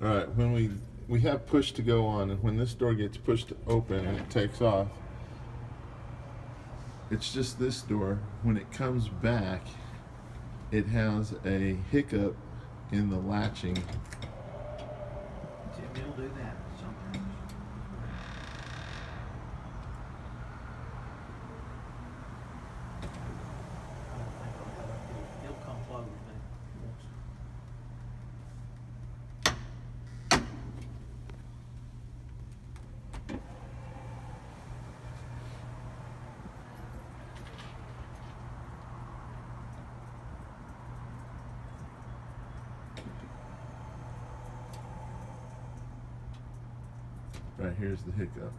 All right, when we have push to go on, and when this door gets pushed open and it takes off, it's just this door. When it comes back, it has a hiccup in the latching. It'll do that sometimes. I don't think it'll come close, but it won't. Right here's the hiccup.